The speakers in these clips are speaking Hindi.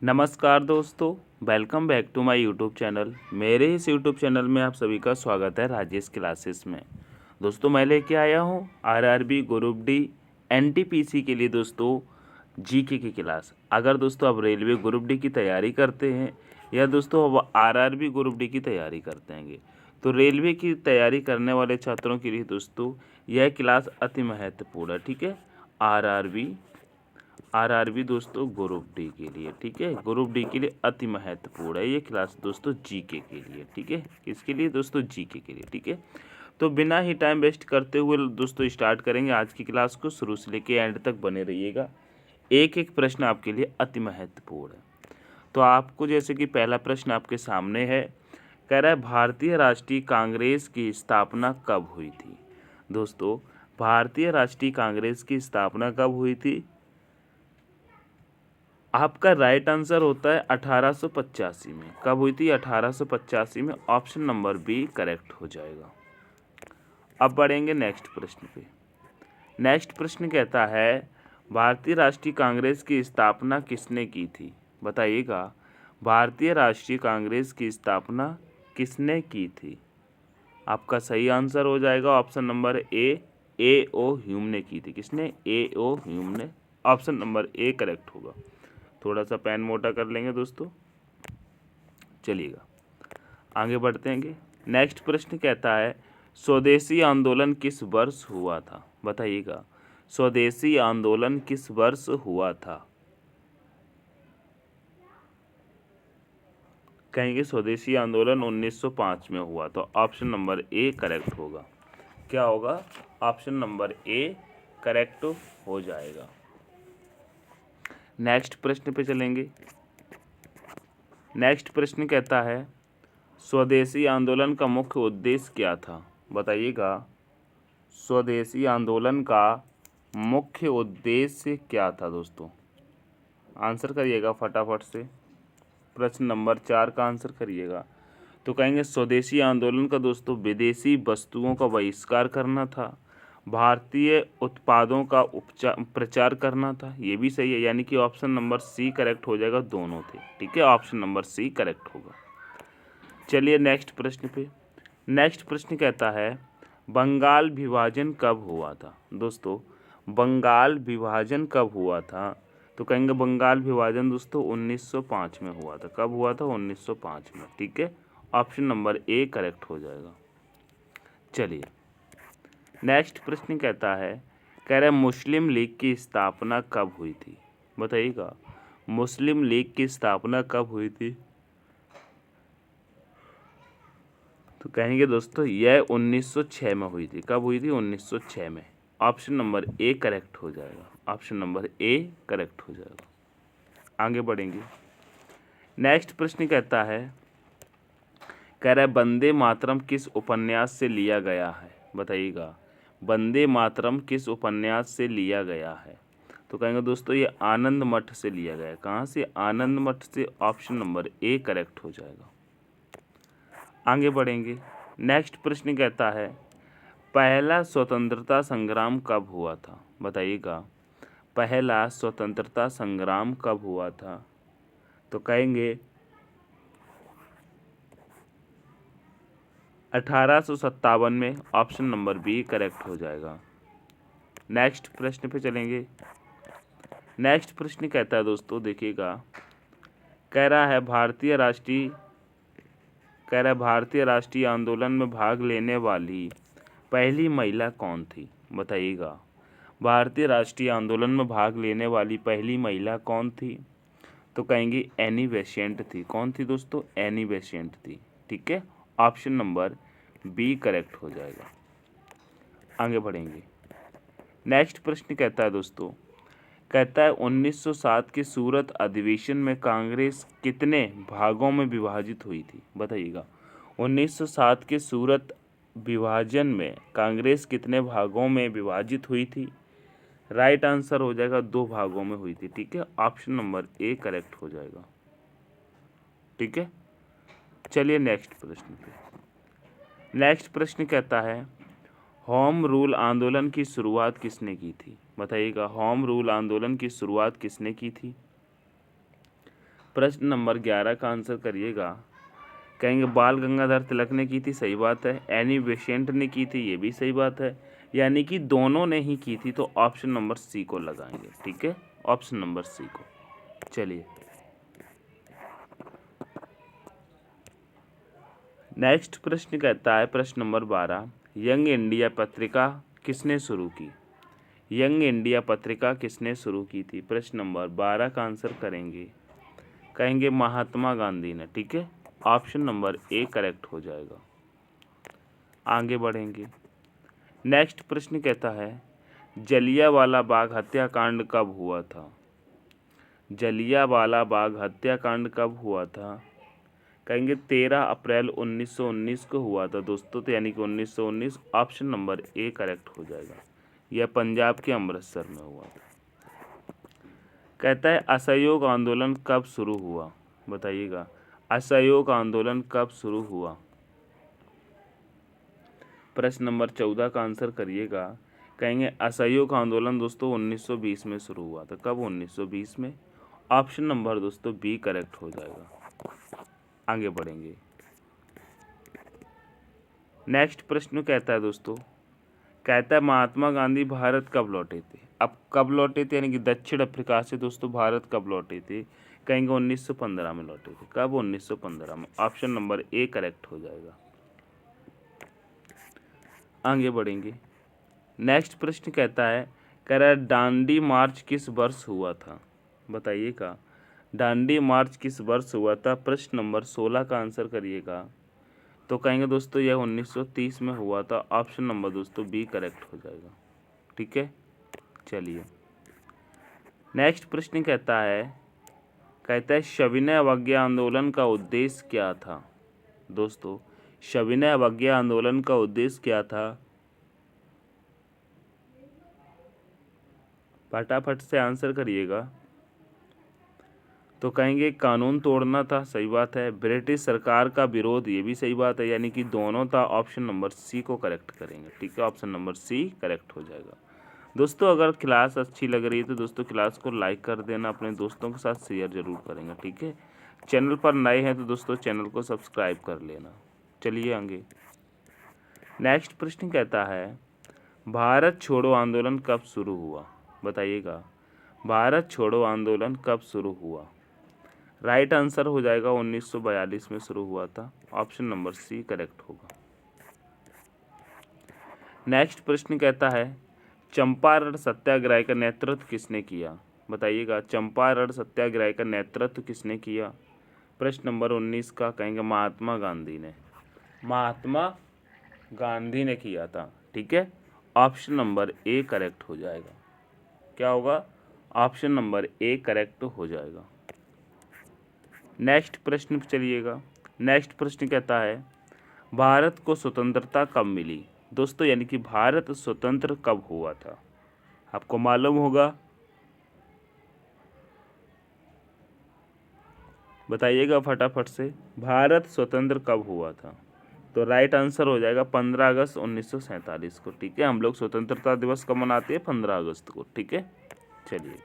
नमस्कार दोस्तों, welcome back to my YouTube channel. मेरे इस यूट्यूब चैनल में आप सभी का स्वागत है राजेश क्लासेस में। दोस्तों मैं लेके आया हूँ आरआरबी ग्रुप डी एनटीपीसी के लिए दोस्तों जीके की क्लास। अगर दोस्तों आप रेलवे ग्रुप डी की तैयारी करते हैं या दोस्तों अब आरआरबी ग्रुप डी की तैयारी करते हैं तो रेलवे की तैयारी करने वाले छात्रों के लिए दोस्तों यह क्लास अति महत्वपूर्ण है। ठीक है, आरआरबी दोस्तों ग्रुप डी के लिए, ठीक है, ग्रुप डी के लिए अति महत्वपूर्ण है ये क्लास दोस्तों जीके के लिए। ठीक है, किसके लिए दोस्तों? जीके के लिए। ठीक है, तो बिना ही टाइम वेस्ट करते हुए दोस्तों स्टार्ट करेंगे आज की क्लास को। शुरू से लेके एंड तक बने रहिएगा, एक एक प्रश्न आपके लिए अति महत्वपूर्ण है। तो आपको जैसे कि पहला प्रश्न आपके सामने है, कह रहा है भारतीय राष्ट्रीय कांग्रेस की स्थापना कब हुई थी? दोस्तों भारतीय राष्ट्रीय कांग्रेस की स्थापना कब हुई थी? आपका राइट आंसर होता है 1885 में। कब हुई थी? 1885 में। ऑप्शन नंबर बी करेक्ट हो जाएगा। अब बढ़ेंगे नेक्स्ट प्रश्न पे। नेक्स्ट प्रश्न कहता है भारतीय राष्ट्रीय कांग्रेस की स्थापना किसने की थी? बताइएगा, भारतीय राष्ट्रीय कांग्रेस की स्थापना किसने की थी? आपका सही आंसर हो जाएगा option number A O Hume ने की थी। किसने? ए ओ ह्यूम ने। ऑप्शन नंबर ए करेक्ट होगा। थोड़ा सा पेन मोटा कर लेंगे दोस्तों। चलिएगा आगे बढ़ते हैं। नेक्स्ट प्रश्न कहता है स्वदेशी आंदोलन किस वर्ष हुआ था? बताइएगा, स्वदेशी आंदोलन किस वर्ष हुआ था? कहेंगे स्वदेशी आंदोलन 1905 में हुआ, तो ऑप्शन नंबर ए करेक्ट होगा। क्या होगा? ऑप्शन नंबर ए करेक्ट हो जाएगा। नेक्स्ट प्रश्न पे चलेंगे। नेक्स्ट प्रश्न कहता है स्वदेशी आंदोलन का मुख्य उद्देश्य क्या था? बताइएगा, स्वदेशी आंदोलन का मुख्य उद्देश्य क्या था दोस्तों? आंसर करिएगा फटाफट से। प्रश्न नंबर 4 का आंसर करिएगा। तो कहेंगे स्वदेशी आंदोलन का दोस्तों विदेशी वस्तुओं का बहिष्कार करना था, भारतीय उत्पादों का प्रचार करना था। ये भी सही है, यानी कि ऑप्शन नंबर सी करेक्ट हो जाएगा। दोनों थे। ठीक है, ऑप्शन नंबर सी करेक्ट होगा। चलिए नेक्स्ट प्रश्न पे। नेक्स्ट प्रश्न कहता है बंगाल विभाजन कब हुआ था? दोस्तों बंगाल विभाजन कब हुआ था? तो कहेंगे बंगाल विभाजन दोस्तों 1905 में हुआ था। कब हुआ था? 1905 में। ठीक है, ऑप्शन नंबर ए करेक्ट हो जाएगा। चलिए नेक्स्ट प्रश्न कहता है, कह रहा है मुस्लिम लीग की स्थापना कब हुई थी? बताइएगा, मुस्लिम लीग की स्थापना कब हुई थी? तो कहेंगे दोस्तों यह 1906 में हुई थी। कब हुई थी? 1906 में। ऑप्शन नंबर ए करेक्ट हो जाएगा। ऑप्शन नंबर ए करेक्ट हो जाएगा। आगे बढ़ेंगे। नेक्स्ट प्रश्न कहता है, कह रहा है वंदे मातरम किस उपन्यास से लिया गया है? बताइएगा, वंदे मातरम किस उपन्यास से लिया गया है? तो कहेंगे दोस्तों ये आनंद मठ से लिया गया है। कहाँ से? आनंद मठ से। ऑप्शन नंबर ए करेक्ट हो जाएगा। आगे बढ़ेंगे। नेक्स्ट प्रश्न कहता है पहला स्वतंत्रता संग्राम कब हुआ था? बताइएगा, पहला स्वतंत्रता संग्राम कब हुआ था? तो कहेंगे 1857 में। ऑप्शन नंबर बी करेक्ट हो जाएगा। नेक्स्ट प्रश्न पे चलेंगे। नेक्स्ट प्रश्न कहता है दोस्तों देखिएगा, कह रहा है भारतीय राष्ट्रीय आंदोलन में भाग लेने वाली पहली महिला कौन थी? बताइएगा, भारतीय राष्ट्रीय आंदोलन में भाग लेने वाली पहली महिला कौन थी? तो कहेंगे एनी बेसेंट थी। कौन थी दोस्तों? एनी बेसेंट थी। ठीक है, ऑप्शन नंबर बी करेक्ट हो जाएगा। आगे बढ़ेंगे। नेक्स्ट प्रश्न कहता है दोस्तों, कहता है 1907 के सूरत अधिवेशन में कांग्रेस कितने भागों में विभाजित हुई थी? बताइएगा, 1907 के सूरत विभाजन में कांग्रेस कितने भागों में विभाजित हुई थी? राइट आंसर हो जाएगा 2 भागों में हुई थी। ठीक है, ऑप्शन नंबर ए करेक्ट हो जाएगा। ठीक है, चलिए नेक्स्ट प्रश्न पे। नेक्स्ट प्रश्न कहता है होम रूल आंदोलन की शुरुआत किसने की थी? बताइएगा, होम रूल आंदोलन की शुरुआत किसने की थी? प्रश्न नंबर 11 का आंसर करिएगा। कहेंगे बाल गंगाधर तिलक ने की थी, सही बात है। एनी बेसेंट ने की थी, ये भी सही बात है। यानी कि दोनों ने ही की थी, तो ऑप्शन नंबर सी को लगाएंगे। ठीक है, ऑप्शन नंबर सी को। चलिए नेक्स्ट प्रश्न कहता है, प्रश्न नंबर 12, यंग इंडिया पत्रिका किसने शुरू की? यंग इंडिया पत्रिका किसने शुरू की थी? प्रश्न नंबर 12 का आंसर करेंगे, कहेंगे महात्मा गांधी ने। ठीक है, ऑप्शन नंबर ए करेक्ट हो जाएगा। आगे बढ़ेंगे। नेक्स्ट प्रश्न कहता है, जलियांवाला बाग हत्याकांड कब हुआ था? जलियांवाला बाग हत्याकांड कब हुआ था? कहेंगे 13 अप्रैल 1919 को हुआ था दोस्तों, तो यानी कि 1919, ऑप्शन नंबर ए करेक्ट हो जाएगा। यह पंजाब के अमृतसर में हुआ था। कहता है असहयोग आंदोलन कब शुरू हुआ? बताइएगा, असहयोग आंदोलन कब शुरू हुआ? प्रश्न नंबर 14 का आंसर करिएगा। कहेंगे असहयोग आंदोलन दोस्तों 1920 में शुरू हुआ था। कब? 1920 में। ऑप्शन नंबर दोस्तों बी करेक्ट हो जाएगा। आगे बढ़ेंगे। नेक्स्ट प्रश्न कहता है दोस्तों, कहता है महात्मा गांधी भारत कब लौटे थे? अब कब लौटे थे, यानी कि दक्षिण अफ्रीका से दोस्तों भारत कब लौटे थे? कहेंगे 1915 में लौटे थे। कब? 1915 में। ऑप्शन नंबर ए करेक्ट हो जाएगा। आगे बढ़ेंगे। नेक्स्ट प्रश्न कहता है, कह रहा है दांडी मार्च किस वर्ष हुआ था? बताइएगा, दांडी मार्च किस वर्ष हुआ था? प्रश्न नंबर 16 का आंसर करिएगा। तो कहेंगे दोस्तों यह 1930 में हुआ था। ऑप्शन नंबर दोस्तों बी करेक्ट हो जाएगा। ठीक है, चलिए नेक्स्ट प्रश्न कहता है सविनय अवज्ञा आंदोलन का उद्देश्य क्या था? दोस्तों सविनय अवज्ञा आंदोलन का उद्देश्य क्या था? फटाफट से आंसर करिएगा। तो कहेंगे कानून तोड़ना था, सही बात है। ब्रिटिश सरकार का विरोध, ये भी सही बात है। यानी कि दोनों था। ऑप्शन नंबर सी को करेक्ट करेंगे। ठीक है, ऑप्शन नंबर सी करेक्ट हो जाएगा। दोस्तों अगर क्लास अच्छी लग रही है तो दोस्तों क्लास को लाइक कर देना, अपने दोस्तों के साथ शेयर जरूर करेंगे। ठीक है, चैनल पर नए हैं तो दोस्तों चैनल को सब्सक्राइब कर लेना। चलिए आगे। नेक्स्ट प्रश्न कहता है, भारत छोड़ो आंदोलन कब शुरू हुआ? बताइएगा, भारत छोड़ो आंदोलन कब शुरू हुआ? राइट आंसर हो जाएगा 1942 में शुरू हुआ था। ऑप्शन नंबर सी करेक्ट होगा। नेक्स्ट प्रश्न कहता है, चंपारण सत्याग्रह का नेतृत्व किसने किया? बताइएगा, चंपारण सत्याग्रह का नेतृत्व किसने किया? प्रश्न नंबर 19 का, कहेंगे महात्मा गांधी ने। महात्मा गांधी ने किया था। ठीक है, ऑप्शन नंबर ए करेक्ट हो जाएगा। क्या होगा? ऑप्शन नंबर ए करेक्ट हो जाएगा। नेक्स्ट प्रश्न पे चलिएगा। नेक्स्ट प्रश्न कहता है, भारत को स्वतंत्रता कब मिली? दोस्तों यानी कि भारत स्वतंत्र कब हुआ था? आपको मालूम होगा, बताइएगा फटाफट से। भारत स्वतंत्र कब हुआ था? तो राइट आंसर हो जाएगा 15 अगस्त 1947 को। ठीक है, हम लोग स्वतंत्रता दिवस कब मनाते हैं? 15 अगस्त को। ठीक है, चलिए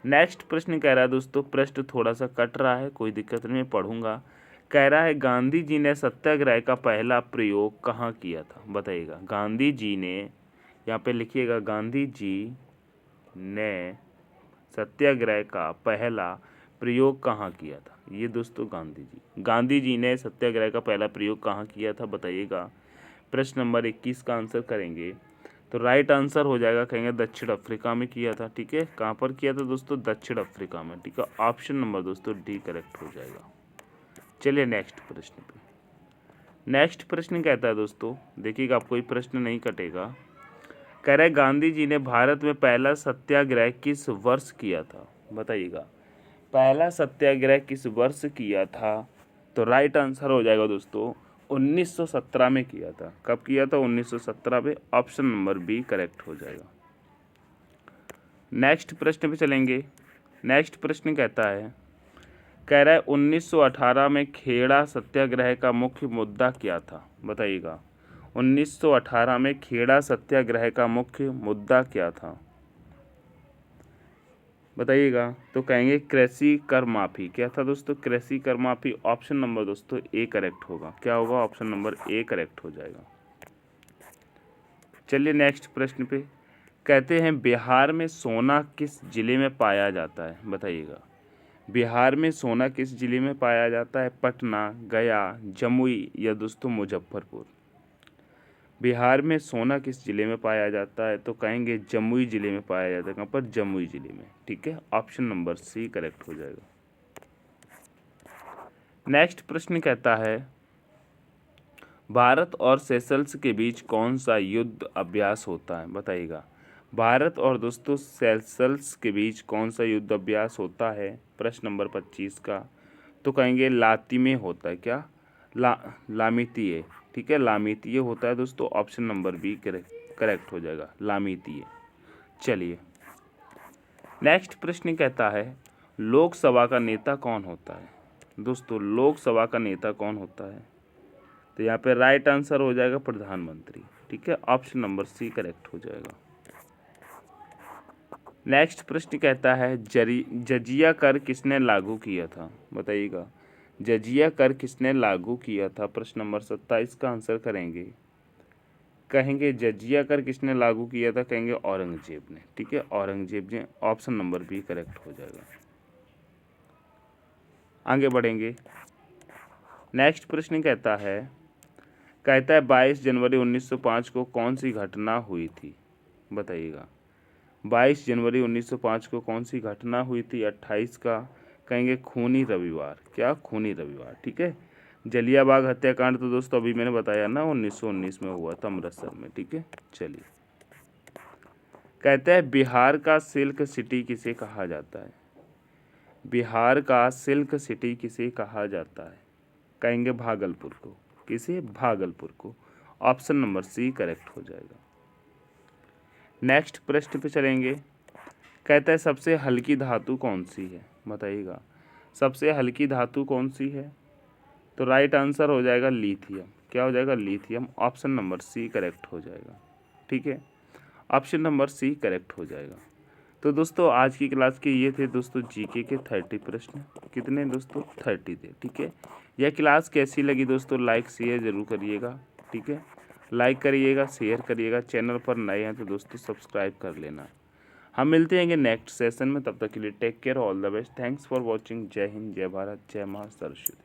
नेक्स्ट प्रश्न कह रहा है दोस्तों, प्रश्न थोड़ा सा कट रहा है, कोई दिक्कत नहीं, मैं पढ़ूंगा। कह रहा है गांधी जी ने सत्याग्रह का पहला प्रयोग कहाँ किया था? बताइएगा, गांधी जी ने, यहाँ पे लिखिएगा, गांधी जी ने सत्याग्रह का पहला प्रयोग कहाँ किया था? ये दोस्तों गांधी जी ने सत्याग्रह का पहला प्रयोग कहाँ किया था? बताइएगा। प्रश्न नंबर 21 का आंसर करेंगे तो राइट आंसर हो जाएगा, कहेंगे दक्षिण अफ्रीका में किया था। ठीक है, कहाँ पर किया था दोस्तों? दक्षिण अफ्रीका में। ठीक है, ऑप्शन नंबर दोस्तों डी करेक्ट हो जाएगा। चलिए नेक्स्ट प्रश्न पे। नेक्स्ट प्रश्न कहता है दोस्तों, देखिएगा आप कोई प्रश्न नहीं कटेगा। कह रहे गांधी जी ने भारत में पहला सत्याग्रह किस वर्ष किया था? बताइएगा, पहला सत्याग्रह किस वर्ष किया था? तो राइट आंसर हो जाएगा दोस्तों 1917 में किया था। कब किया था? 1917 में। ऑप्शन नंबर बी करेक्ट हो जाएगा। नेक्स्ट प्रश्न पे चलेंगे। नेक्स्ट प्रश्न कहता है, कह रहा है 1918 में खेड़ा सत्याग्रह का मुख्य मुद्दा क्या था? बताइएगा, 1918 में खेड़ा सत्याग्रह का मुख्य मुद्दा क्या था? बताइएगा। तो कहेंगे कृषि कर माफी। क्या था दोस्तों? कृषि कर माफी। ऑप्शन नंबर दोस्तों ए करेक्ट होगा। क्या होगा? ऑप्शन नंबर ए करेक्ट हो जाएगा। चलिए नेक्स्ट प्रश्न पे। कहते हैं बिहार में सोना किस जिले में पाया जाता है? बताइएगा। बिहार में सोना किस जिले में पाया जाता है? पटना, गया, जमुई या दोस्तों मुजफ्फरपुर। बिहार में सोना किस जिले में पाया जाता है? तो कहेंगे जमुई जिले में पाया जाता है। कहाँ पर? जमुई जिले में। ठीक है, ऑप्शन नंबर सी करेक्ट हो जाएगा। नेक्स्ट प्रश्न कहता है भारत और सेशल्स के बीच कौन सा युद्ध अभ्यास होता है? बताइएगा। भारत और दोस्तों सेशल्स के बीच कौन सा युद्ध अभ्यास होता है? प्रश्न नंबर 25 का। तो कहेंगे लातीमे होता है। क्या? लामीतीय। ठीक है, लामीतीय होता है दोस्तों। ऑप्शन नंबर बी करेक्ट हो जाएगा, लामीतीय। चलिए नेक्स्ट प्रश्न कहता है लोकसभा का नेता कौन होता है? दोस्तों लोकसभा का नेता कौन होता है? तो यहाँ पे राइट आंसर हो जाएगा प्रधानमंत्री। ठीक है, ऑप्शन नंबर सी करेक्ट हो जाएगा। नेक्स्ट प्रश्न कहता है जजिया कर किसने लागू किया था? बताइएगा। जजिया कर किसने लागू किया था? प्रश्न नंबर 27 का आंसर करेंगे। कहेंगे जजिया कर किसने लागू किया था? कहेंगे औरंगजेब ने। ठीक है, औरंगजेब ने। ऑप्शन नंबर बी करेक्ट हो जाएगा। आगे बढ़ेंगे। नेक्स्ट प्रश्न कहता है 22 जनवरी 1905 को कौन सी घटना हुई थी? बताइएगा। 22 जनवरी 1905 को कौन सी घटना हुई थी? 28 का कहेंगे खूनी रविवार। क्या? खूनी रविवार। ठीक है, जलियांवाला हत्याकांड तो दोस्तों अभी मैंने बताया ना 1919 में हुआ था अमृतसर में। ठीक है, चलिए कहते हैं बिहार का सिल्क सिटी किसे कहा जाता है? बिहार का सिल्क सिटी किसे कहा जाता है? कहेंगे भागलपुर को। किसे? भागलपुर को। ऑप्शन नंबर सी करेक्ट हो जाएगा। नेक्स्ट प्रश्न पे चलेंगे। कहता है सबसे हल्की धातु कौन सी है? बताइएगा। सबसे हल्की धातु कौन सी है? तो राइट आंसर हो जाएगा लिथियम। क्या हो जाएगा? Lithium. Option number C correct हो जाएगा। ठीक है, ऑप्शन नंबर सी करेक्ट हो जाएगा। तो दोस्तों आज की क्लास के ये थे दोस्तों जीके के 30 प्रश्न। कितने दोस्तों? 30 थे। ठीक है, यह क्लास कैसी लगी दोस्तों? लाइक शेयर ज़रूर करिएगा। ठीक है, लाइक करिएगा, शेयर करिएगा। चैनल पर नए हैं तो दोस्तों सब्सक्राइब कर लेना। हम मिलते हैं नेक्स्ट सेशन में। तब तक के लिए take care, all the best. Thanks for watching. जय हिंद, जय भारत, जय मां सरस्वती।